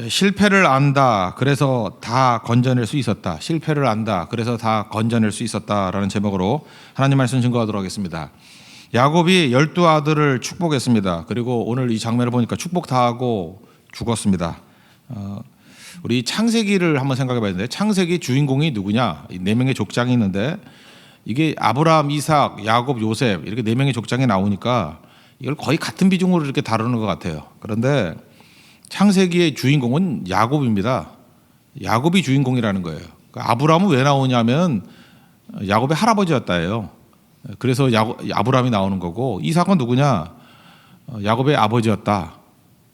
실패를 안다. 그래서 다 건져낼 수 있었다. 실패를 안다. 그래서 다 건져낼 수 있었다라는 제목으로 하나님 말씀 증거하도록 하겠습니다. 야곱이 12아들을 축복했습니다. 그리고 오늘 이 장면을 보니까 축복 다 하고 죽었습니다. 우리 창세기를 한번 생각해 봐야 되는데, 창세기 주인공이 누구냐? 네 명의 족장이 있는데, 이게 아브라함, 이삭, 야곱, 요셉 이렇게 네 명의 족장이 나오니까 이걸 거의 같은 비중으로 이렇게 다루는 것 같아요. 그런데 창세기의 주인공은 야곱입니다. 야곱이 주인공이라는 거예요. 그러니까 아브라함은 왜 나오냐면 야곱의 할아버지였다예요. 그래서 아브라함이 나오는 거고, 이삭은 누구냐? 야곱의 아버지였다.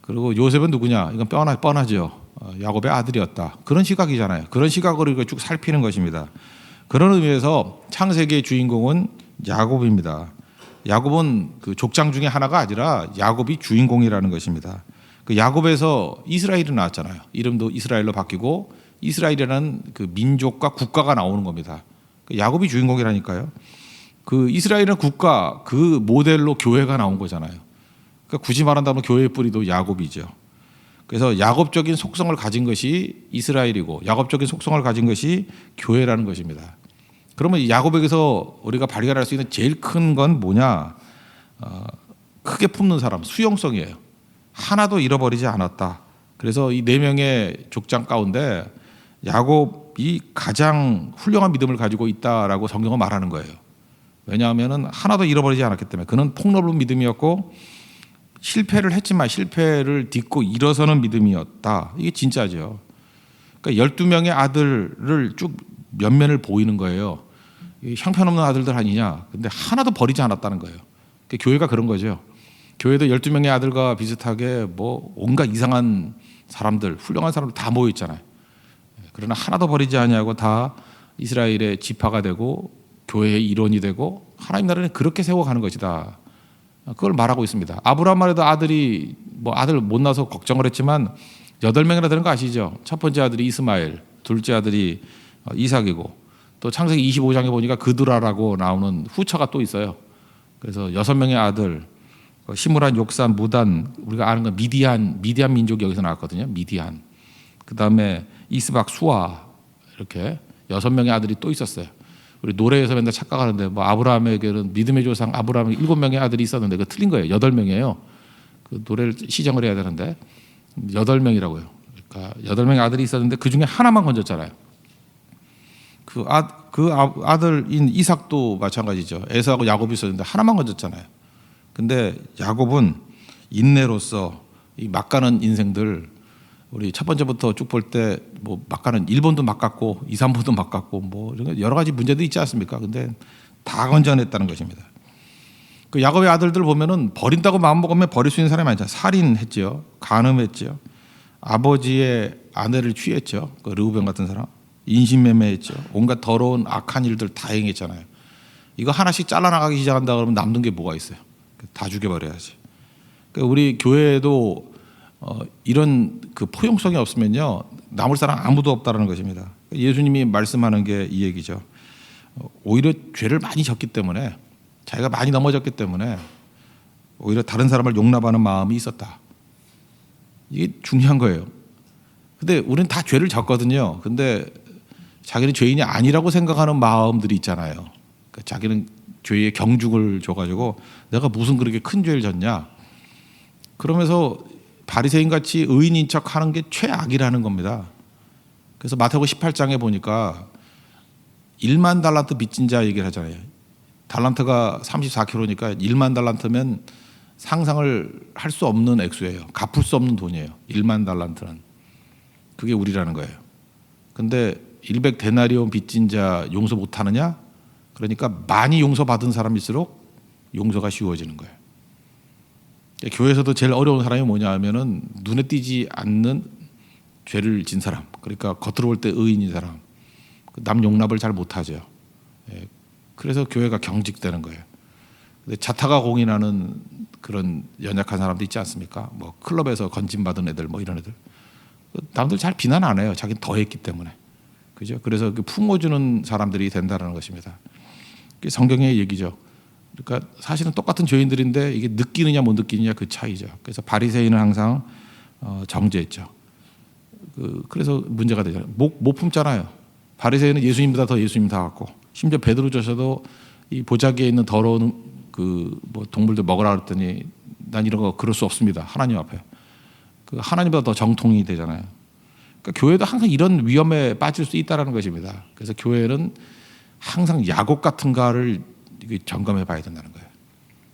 그리고 요셉은 누구냐? 이건 뻔하죠. 야곱의 아들이었다. 그런 시각이잖아요. 그런 시각으로 이거 쭉 살피는 것입니다. 그런 의미에서 창세기의 주인공은 야곱입니다. 야곱은 그 족장 중에 하나가 아니라 야곱이 주인공이라는 것입니다. 그 야곱에서 이스라엘이 나왔잖아요. 이름도 이스라엘로 바뀌고 이스라엘이라는 그 민족과 국가가 나오는 겁니다. 그 야곱이 주인공이라니까요. 그 이스라엘은 국가, 그 모델로 교회가 나온 거잖아요. 그러니까 굳이 말한다면 교회의 뿌리도 야곱이죠. 그래서 야곱적인 속성을 가진 것이 이스라엘이고 야곱적인 속성을 가진 것이 교회라는 것입니다. 그러면 야곱에게서 우리가 발견할 수 있는 제일 큰 건 뭐냐? 크게 품는 사람, 수용성이에요. 하나도 잃어버리지 않았다. 그래서 이 네 명의 족장 가운데 야곱이 가장 훌륭한 믿음을 가지고 있다라고 성경은 말하는 거예요. 왜냐하면 하나도 잃어버리지 않았기 때문에. 그는 폭넓은 믿음이었고 실패를 했지만 실패를 딛고 일어서는 믿음이었다. 이게 진짜죠. 그러니까 12명의 아들을 쭉 면면을 보이는 거예요. 형편없는 아들들 아니냐. 근데 하나도 버리지 않았다는 거예요. 그러니까 교회가 그런 거죠. 교회도 12명의 아들과 비슷하게 뭐 온갖 이상한 사람들, 훌륭한 사람들 다 모여 있잖아요. 그러나 하나도 버리지 아니하고 다 이스라엘의 지파가 되고 교회의 일원이 되고 하나님 나라는 그렇게 세워가는 것이다. 그걸 말하고 있습니다. 아브라함만 해도 아들이 아들 못 낳아서 걱정을 했지만 8명이나 되는 거 아시죠? 첫 번째 아들이 이스마엘, 둘째 아들이 이삭이고, 또 창세기 25장에 보니까 그드라라고 나오는 후처가 또 있어요. 그래서 6명의 아들, 시므란, 욕산, 무단, 우리가 아는 건 미디안 민족이 여기서 나왔거든요. 미디안. 그 다음에 이스박, 수아, 이렇게 6명의 아들이 또 있었어요. 우리 노래에서 맨날 착각하는데 아브라함에게는 믿음의 조상 아브라함에 7명의 아들이 있었는데 그거 틀린 거예요. 8명이에요. 그 노래를 시정을 해야 되는데 8명이라고요. 그러니까 8명의 아들이 있었는데 그 중에 하나만 건졌잖아요. 그 아들인 이삭도 마찬가지죠. 에사하고 야곱이 있었는데 하나만 건졌잖아요. 근데 야곱은 인내로서 이 막가는 인생들, 우리 첫 번째부터 쭉 볼 때 막가는 1번도 막 갔고 2, 3번도 막 갔고 이런 여러 가지 문제도 있지 않습니까? 근데 다 건져냈다는 것입니다. 그 야곱의 아들들 보면은 버린다고 마음 먹으면 버릴 수 있는 사람이 아니잖아요. 살인했죠. 간음했죠. 아버지의 아내를 취했죠. 그 르우벤 같은 사람. 인신매매했죠. 온갖 더러운 악한 일들 다 행했잖아요. 이거 하나씩 잘라나가기 시작한다 그러면 남는 게 뭐가 있어요? 다 죽여버려야지. 그러니까 우리 교회에도 이런 그 포용성이 없으면요 남을 사람 아무도 없다는 것입니다. 예수님이 말씀하는 게 이 얘기죠. 오히려 죄를 많이 졌기 때문에, 자기가 많이 넘어졌기 때문에 오히려 다른 사람을 용납하는 마음이 있었다. 이게 중요한 거예요. 근데 우리는 다 죄를 졌거든요. 근데 자기는 죄인이 아니라고 생각하는 마음들이 있잖아요. 그러니까 자기는 죄의 경중을 줘가지고 내가 무슨 그렇게 큰 죄를 졌냐. 그러면서 바리새인 같이 의인인 척하는 게 최악이라는 겁니다. 그래서 마태복음 18장에 보니까 1만 달란트 빚진 자 얘기를 하잖아요. 달란트가 34kg니까 1만 달란트면 상상을 할 수 없는 액수예요. 갚을 수 없는 돈이에요. 1만 달란트는. 그게 우리라는 거예요. 근데 100데나리온 빚진 자 용서 못하느냐? 그러니까 많이 용서받은 사람일수록 용서가 쉬워지는 거예요. 교회에서도 제일 어려운 사람이 뭐냐 하면은 눈에 띄지 않는 죄를 진 사람, 그러니까 겉으로 볼 때 의인인 사람, 남 용납을 잘 못하죠. 그래서 교회가 경직되는 거예요. 근데 자타가 공인하는 그런 연약한 사람도 있지 않습니까? 클럽에서 건진받은 애들 이런 애들, 남들 잘 비난 안 해요. 자기는 더 했기 때문에. 그죠? 그래서 품어주는 사람들이 된다는 것입니다. 그게 성경의 얘기죠. 그러니까 사실은 똑같은 죄인들인데 이게 느끼느냐 못 느끼느냐 그 차이죠. 그래서 바리새인은 항상 정죄했죠. 그래서 문제가 되잖아요. 못 품잖아요. 바리새인은 예수님보다 더 예수님 다 갖고, 심지어 베드로조차도 이 보자기에 있는 더러운 뭐 동물들 먹으라 그랬더니 난 이런 거 그럴 수 없습니다. 하나님 앞에. 하나님보다 더 정통이 되잖아요. 그러니까 교회도 항상 이런 위험에 빠질 수 있다는 것입니다. 그래서 교회는 항상 야곱 같은가를 점검해 봐야 된다는 거예요.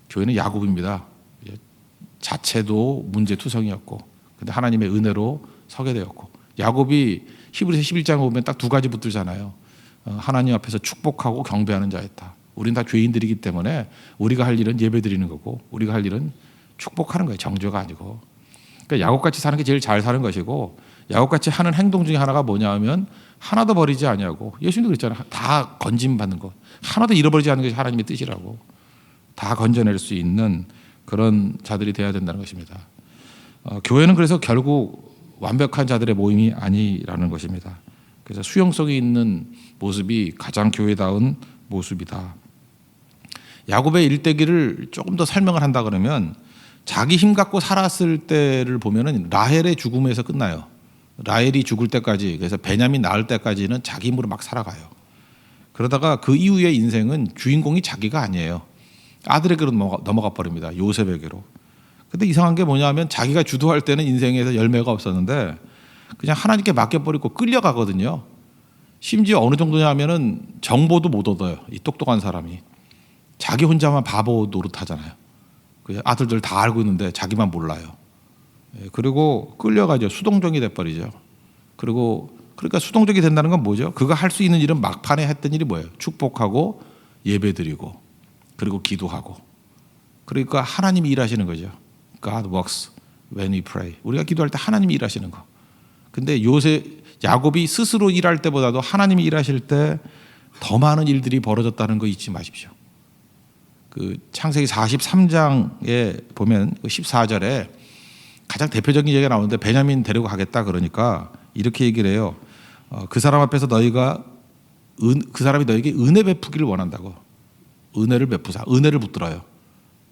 교회는 야곱입니다. 자체도 문제투성이었고, 근데 하나님의 은혜로 서게 되었고, 야곱이 히브리서 11장에 보면 딱 두 가지 붙들잖아요. 하나님 앞에서 축복하고 경배하는 자였다. 우린 다 죄인들이기 때문에 우리가 할 일은 예배 드리는 거고, 우리가 할 일은 축복하는 거예요. 정죄가 아니고. 그러니까 야곱같이 사는 게 제일 잘 사는 것이고, 야곱같이 하는 행동 중에 하나가 뭐냐 하면 하나도 버리지 아니하고, 예수님도 그랬잖아요. 다 건짐 받는 것, 하나도 잃어버리지 않는 것이 하나님의 뜻이라고. 다 건져낼 수 있는 그런 자들이 돼야 된다는 것입니다. 교회는 그래서 결국 완벽한 자들의 모임이 아니라는 것입니다. 그래서 수용성이 있는 모습이 가장 교회다운 모습이다. 야곱의 일대기를 조금 더 설명을 한다 그러면, 자기 힘 갖고 살았을 때를 보면은 라헬의 죽음에서 끝나요. 라헬이 죽을 때까지, 그래서 베냐민 낳을 때까지는 자기 힘으로 막 살아가요. 그러다가 그 이후의 인생은 주인공이 자기가 아니에요. 아들에게로 넘어가 버립니다. 요셉에게로. 근데 이상한 게 뭐냐면, 자기가 주도할 때는 인생에서 열매가 없었는데 그냥 하나님께 맡겨버리고 끌려가거든요. 심지어 어느 정도냐면은 정보도 못 얻어요. 이 똑똑한 사람이. 자기 혼자만 바보 노릇하잖아요. 아들들 다 알고 있는데 자기만 몰라요. 그리고 끌려가죠. 수동적이 돼버리죠. 그러니까 수동적이 된다는 건 뭐죠? 그가 할 수 있는 일은 막판에 했던 일이 뭐예요? 축복하고 예배드리고, 그리고 기도하고. 그러니까 하나님이 일하시는 거죠. God works when we pray. 우리가 기도할 때 하나님이 일하시는 거. 근데 야곱이 스스로 일할 때보다도 하나님이 일하실 때 더 많은 일들이 벌어졌다는 거 잊지 마십시오. 창세기 43장에 보면 14절에 가장 대표적인 얘기가 나오는데, 베냐민 데리고 가겠다 그러니까 이렇게 얘기를 해요. 그 사람 앞에서 그 사람이 너에게 은혜 베푸기를 원한다고. 은혜를 베푸사, 은혜를 붙들어요.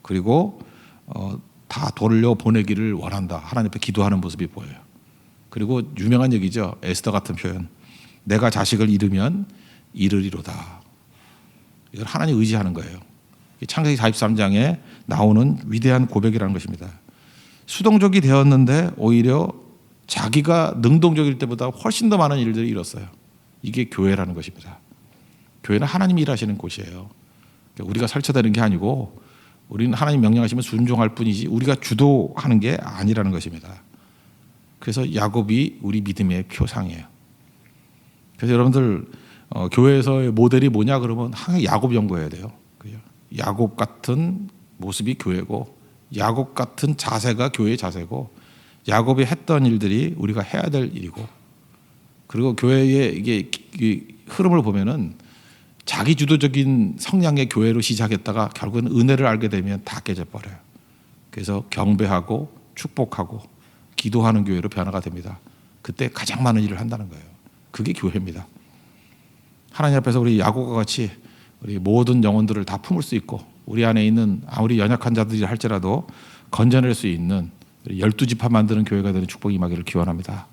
그리고 다 돌려 보내기를 원한다. 하나님 앞에 기도하는 모습이 보여요. 그리고 유명한 얘기죠. 에스더 같은 표현. 내가 자식을 잃으면 잃으리로다. 이걸 하나님 의지하는 거예요. 창세기 43장에 나오는 위대한 고백이라는 것입니다. 수동적이 되었는데 오히려 자기가 능동적일 때보다 훨씬 더 많은 일들을 이뤘어요. 이게 교회라는 것입니다. 교회는 하나님이 일하시는 곳이에요. 우리가 설치되는 게 아니고, 우리는 하나님 명령하시면 순종할 뿐이지 우리가 주도하는 게 아니라는 것입니다. 그래서 야곱이 우리 믿음의 표상이에요. 그래서 여러분들 교회에서의 모델이 뭐냐 그러면 항상 야곱 연구해야 돼요. 야곱 같은 모습이 교회고, 야곱 같은 자세가 교회의 자세고, 야곱이 했던 일들이 우리가 해야 될 일이고, 그리고 교회의 이게 흐름을 보면은 자기 주도적인 성향의 교회로 시작했다가 결국은 은혜를 알게 되면 다 깨져버려요. 그래서 경배하고 축복하고 기도하는 교회로 변화가 됩니다. 그때 가장 많은 일을 한다는 거예요. 그게 교회입니다. 하나님 앞에서 우리 야곱과 같이 우리 모든 영혼들을 다 품을 수 있고, 우리 안에 있는 아무리 연약한 자들이 할지라도 건져낼 수 있는 12지파 만드는 교회가 되는 축복이 임하기를 기원합니다.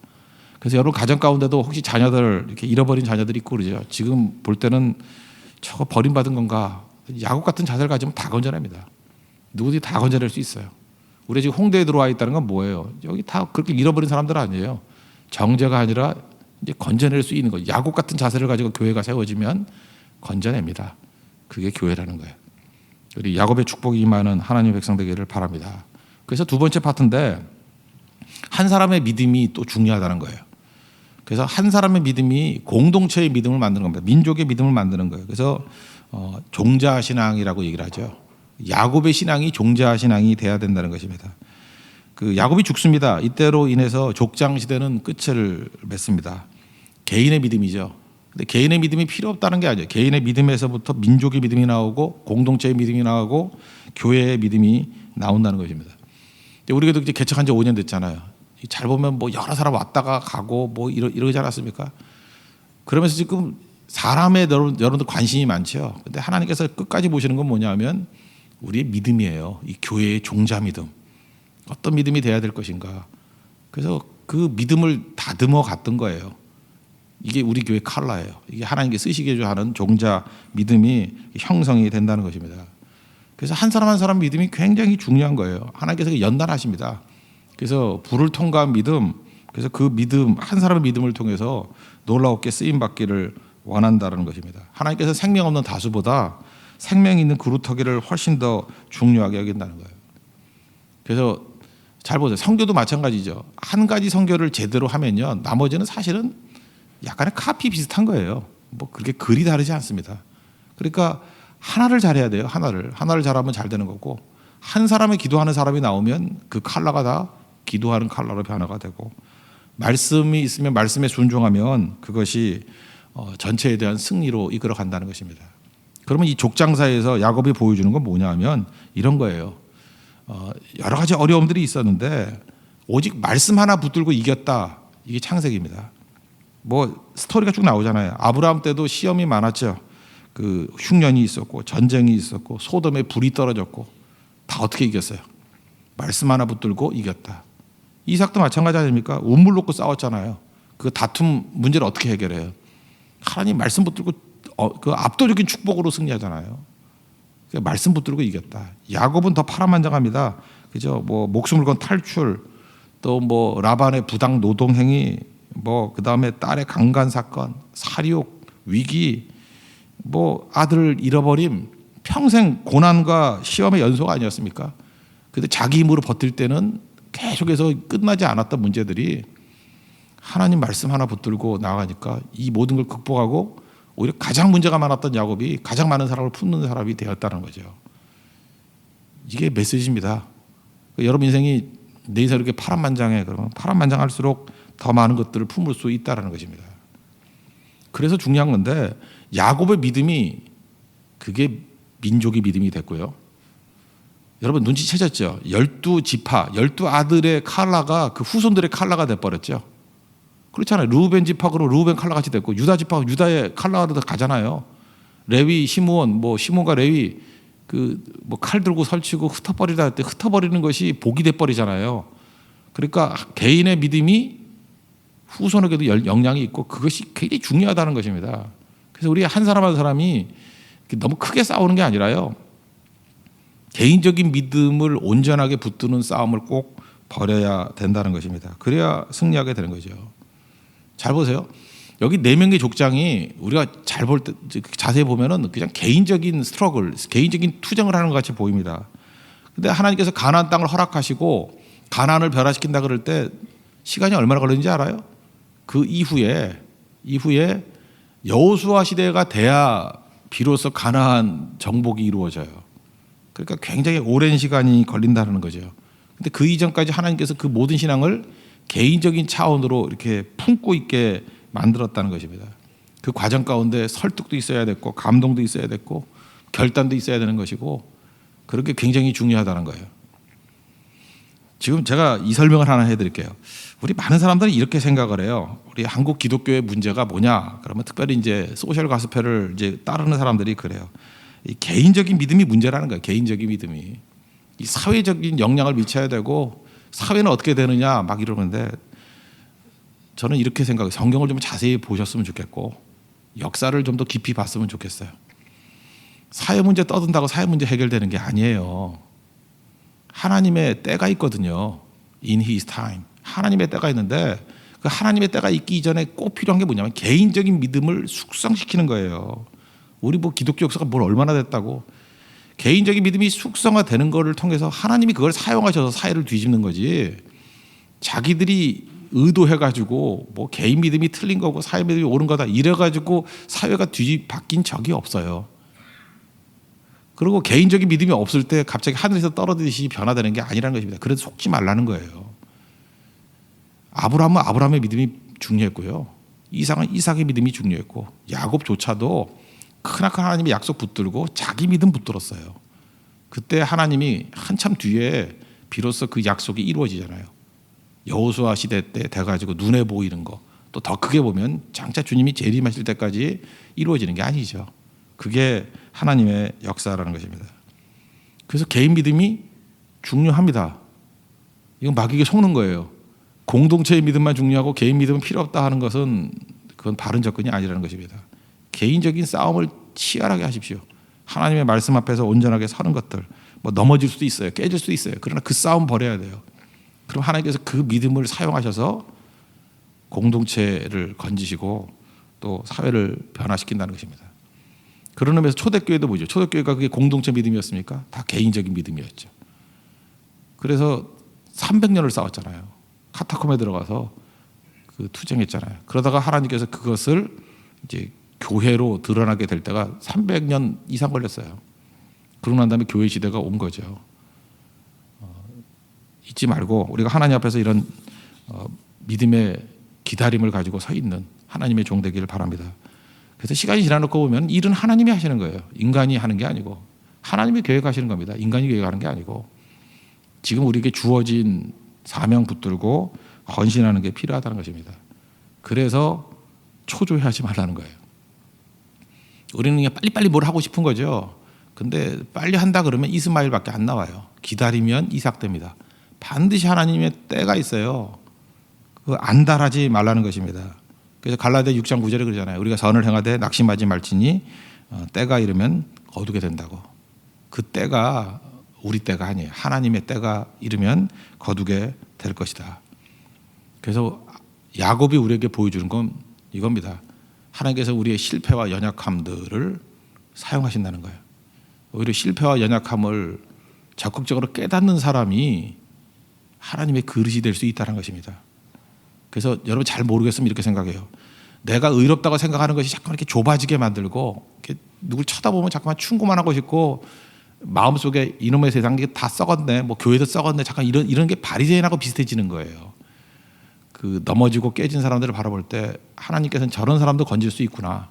그래서 여러분 가정 가운데도 혹시 자녀들 이렇게 잃어버린 자녀들이 있고 그러죠. 지금 볼 때는 저거 버림받은 건가, 야곱 같은 자세를 가지면 다 건져냅니다. 누구든지 다 건져낼 수 있어요. 우리 지금 홍대에 들어와 있다는 건 뭐예요? 여기 다 그렇게 잃어버린 사람들 아니에요. 정죄가 아니라 이제 건져낼 수 있는 거. 야곱 같은 자세를 가지고 교회가 세워지면 건져냅니다. 그게 교회라는 거예요. 우리 야곱의 축복이 임하는 하나님의 백성 되기를 바랍니다. 그래서 두 번째 파트인데, 한 사람의 믿음이 또 중요하다는 거예요. 그래서 한 사람의 믿음이 공동체의 믿음을 만드는 겁니다. 민족의 믿음을 만드는 거예요. 그래서 종자 신앙이라고 얘기를 하죠. 야곱의 신앙이 종자 신앙이 돼야 된다는 것입니다. 야곱이 죽습니다. 이때로 인해서 족장 시대는 끝을 맺습니다. 개인의 믿음이죠. 근데 개인의 믿음이 필요 없다는 게 아니에요. 개인의 믿음에서부터 민족의 믿음이 나오고, 공동체의 믿음이 나오고, 교회의 믿음이 나온다는 것입니다. 우리가 이제 개척한 지 5년 됐잖아요. 잘 보면 뭐 여러 사람 왔다가 가고 뭐 이러지 않았습니까? 그러면서 지금 사람의 여러분들 관심이 많죠. 근데 하나님께서 끝까지 보시는 건 뭐냐면 우리의 믿음이에요. 이 교회의 종자 믿음. 어떤 믿음이 돼야 될 것인가. 그래서 그 믿음을 다 다듬어 갔던 거예요. 이게 우리 교회 칼라예요. 이게 하나님께 쓰시게 하는 종자 믿음이 형성이 된다는 것입니다. 그래서 한 사람 한 사람 믿음이 굉장히 중요한 거예요. 하나님께서 연단하십니다. 그래서 불을 통과한 믿음, 그래서 그 믿음, 한 사람의 믿음을 통해서 놀라웠게 쓰임 받기를 원한다는 것입니다. 하나님께서 생명 없는 다수보다 생명 있는 그루터기를 훨씬 더 중요하게 여긴다는 거예요. 그래서 잘 보세요. 선교도 마찬가지죠. 한 가지 선교를 제대로 하면요, 나머지는 사실은 약간의 카피 비슷한 거예요. 뭐 그렇게 글이 다르지 않습니다. 그러니까 하나를 잘해야 돼요. 하나를 잘하면 잘 되는 거고, 한 사람이 기도하는 사람이 나오면 그 칼라가 다 기도하는 칼라로 변화가 되고, 말씀이 있으면 말씀에 순종하면 그것이 전체에 대한 승리로 이끌어 간다는 것입니다. 그러면 이 족장사에서 야곱이 보여주는 건 뭐냐면 이런 거예요. 여러 가지 어려움들이 있었는데 오직 말씀 하나 붙들고 이겼다. 이게 창세기입니다. 뭐 스토리가 쭉 나오잖아요. 아브라함 때도 시험이 많았죠. 그 흉년이 있었고 전쟁이 있었고 소돔에 불이 떨어졌고 다 어떻게 이겼어요? 말씀 하나 붙들고 이겼다. 이삭도 마찬가지 아닙니까? 운물 놓고 싸웠잖아요. 그 다툼 문제를 어떻게 해결해요? 하나님 말씀 붙들고 그 압도적인 축복으로 승리하잖아요. 말씀 붙들고 이겼다. 야곱은 더 파란만장합니다. 그죠? 뭐 목숨을 건 탈출, 또 뭐 라반의 부당 노동 행위, 뭐 그다음에 딸의 강간 사건, 살육, 위기, 뭐 아들을 잃어버림, 평생 고난과 시험의 연속 아니었습니까? 근데 자기 힘으로 버틸 때는 계속해서 끝나지 않았던 문제들이 하나님 말씀 하나 붙들고 나가니까 이 모든 걸 극복하고 오히려 가장 문제가 많았던 야곱이 가장 많은 사람을 품는 사람이 되었다는 거죠. 이게 메시지입니다. 여러분 인생이 내 인생 이렇게 파란만장해. 그러면 파란만장할수록 더 많은 것들을 품을 수 있다는 것입니다. 그래서 중요한 건데 야곱의 믿음이 그게 민족의 믿음이 됐고요. 여러분 눈치채셨죠? 12지파, 12아들의 칼라가 그 후손들의 칼라가 돼버렸죠. 그렇잖아요. 루벤 지파로 루벤 칼라 같이 됐고 유다 지파 유다의 칼라가 가잖아요. 레위, 시므온, 뭐 시몬과 레위 그 뭐 칼 들고 설치고 흩어버리다 할 때 흩어버리는 것이 복이 돼버리잖아요. 그러니까 개인의 믿음이 후손에게도 영향이 있고 그것이 굉장히 중요하다는 것입니다. 그래서 우리 한 사람 한 사람이 너무 크게 싸우는 게 아니라요. 개인적인 믿음을 온전하게 붙드는 싸움을 꼭 벌여야 된다는 것입니다. 그래야 승리하게 되는 거죠. 잘 보세요. 여기 4명의 족장이 우리가 잘 볼 때 자세히 보면은 그냥 개인적인 스트러글, 개인적인 투쟁을 하는 것 같이 보입니다. 근데 하나님께서 가나안 땅을 허락하시고 가나안을 변화시킨다 그럴 때 시간이 얼마나 걸리는지 알아요? 그 이후에 여호수아 시대가 돼야 비로소 가나안 정복이 이루어져요. 그러니까 굉장히 오랜 시간이 걸린다는 거죠. 근데 그 이전까지 하나님께서 그 모든 신앙을 개인적인 차원으로 이렇게 품고 있게 만들었다는 것입니다. 그 과정 가운데 설득도 있어야 됐고 감동도 있어야 됐고 결단도 있어야 되는 것이고 그렇게 굉장히 중요하다는 거예요. 지금 제가 이 설명을 하나 해드릴게요. 우리 많은 사람들이 이렇게 생각을 해요. 우리 한국 기독교의 문제가 뭐냐? 그러면 특별히 이제 소셜 가스펠을 이제 따르는 사람들이 그래요. 이 개인적인 믿음이 문제라는 거예요. 개인적인 믿음이 이 사회적인 영향을 미쳐야 되고 사회는 어떻게 되느냐 막 이러는데 저는 이렇게 생각해요. 성경을 좀 자세히 보셨으면 좋겠고 역사를 좀 더 깊이 봤으면 좋겠어요. 사회 문제 떠든다고 사회 문제 해결되는 게 아니에요. 하나님의 때가 있거든요. In His time. 하나님의 때가 있는데 그 하나님의 때가 있기 이전에 꼭 필요한 게 뭐냐면 개인적인 믿음을 숙성시키는 거예요. 우리 뭐 기독교 역사가 뭘 얼마나 됐다고. 개인적인 믿음이 숙성화되는 것을 통해서 하나님이 그걸 사용하셔서 사회를 뒤집는 거지. 자기들이 의도해가지고 뭐 개인 믿음이 틀린 거고 사회 믿음이 옳은 거다 이래가지고 사회가 바뀐 적이 없어요. 그리고 개인적인 믿음이 없을 때 갑자기 하늘에서 떨어지듯이 변화되는 게 아니라는 것입니다. 그래서 속지 말라는 거예요. 아브라함은 아브라함의 믿음이 중요했고요. 이삭은 이삭의 믿음이 중요했고 야곱조차도 크나큰 하나님의 약속 붙들고 자기 믿음 붙들었어요. 그때 하나님이 한참 뒤에 비로소 그 약속이 이루어지잖아요. 여호수아 시대 때 돼가지고 눈에 보이는 거 또 더 크게 보면 장차 주님이 재림하실 때까지 이루어지는 게 아니죠. 그게 하나님의 역사라는 것입니다. 그래서 개인 믿음이 중요합니다. 이건 마귀에게 속는 거예요. 공동체의 믿음만 중요하고 개인 믿음은 필요 없다 하는 것은 그건 바른 접근이 아니라는 것입니다. 개인적인 싸움을 치열하게 하십시오. 하나님의 말씀 앞에서 온전하게 서는 것들, 뭐 넘어질 수도 있어요, 깨질 수도 있어요. 그러나 그 싸움 버려야 돼요. 그럼 하나님께서 그 믿음을 사용하셔서 공동체를 건지시고 또 사회를 변화시킨다는 것입니다. 그런 의미에서 초대교회도 뭐죠? 초대교회가 그게 공동체 믿음이었습니까? 다 개인적인 믿음이었죠. 그래서 300년을 싸웠잖아요. 카타콤에 들어가서 그 투쟁했잖아요. 그러다가 하나님께서 그것을 이제 교회로 드러나게 될 때가 300년 이상 걸렸어요. 그러고 난 다음에 교회 시대가 온 거죠. 잊지 말고 우리가 하나님 앞에서 이런 믿음의 기다림을 가지고 서 있는 하나님의 종 되기를 바랍니다. 그래서 시간이 지나놓고 보면 일은 하나님이 하시는 거예요. 인간이 하는 게 아니고 하나님이 계획하시는 겁니다. 인간이 계획하는 게 아니고 지금 우리에게 주어진 사명 붙들고 헌신하는 게 필요하다는 것입니다. 그래서 초조해하지 말라는 거예요. 우리는 그냥 빨리빨리 뭘 하고 싶은 거죠. 근데 빨리 한다 그러면 이스마엘밖에 안 나와요. 기다리면 이삭됩니다. 반드시 하나님의 때가 있어요. 그 안달하지 말라는 것입니다. 그래서 갈라디아 6장 9절에 그러잖아요. 우리가 선을 행하되 낙심하지 말지니 때가 이르면 거두게 된다고. 그 때가 우리 때가 아니에요. 하나님의 때가 이르면 거두게 될 것이다. 그래서 야곱이 우리에게 보여주는 건 이겁니다. 하나님께서 우리의 실패와 연약함들을 사용하신다는 거예요. 오히려 실패와 연약함을 적극적으로 깨닫는 사람이 하나님의 그릇이 될 수 있다는 것입니다. 그래서 여러분 잘 모르겠으면 이렇게 생각해요. 내가 의롭다고 생각하는 것이 자꾸 이렇게 좁아지게 만들고 이렇게 누굴 쳐다보면 자꾸만 충고만 하고 싶고 마음속에 이놈의 세상이 다 썩었네, 뭐 교회도 썩었네, 잠깐 이런 게 바리새인하고 비슷해지는 거예요. 그 넘어지고 깨진 사람들을 바라볼 때 하나님께서는 저런 사람도 건질 수 있구나.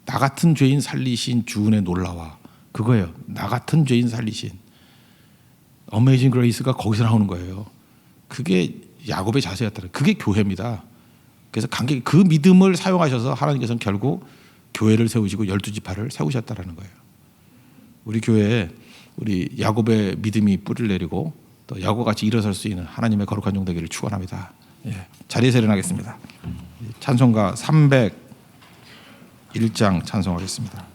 나 같은 죄인 살리신 주은혜 놀라와. 그거예요. 나 같은 죄인 살리신. 어메이징 그레이스가 거기서 나오는 거예요. 그게 야곱의 자세였다. 그게 교회입니다. 그래서 그 믿음을 사용하셔서 하나님께서는 결국 교회를 세우시고 12지파를 세우셨다라는 거예요. 우리 교회에 우리 야곱의 믿음이 뿌리를 내리고 또 야곱같이 일어설 수 있는 하나님의 거룩한 종 되기를 축원합니다. 예, 자리에서 일어나겠습니다. 찬송가 301장 찬송하겠습니다.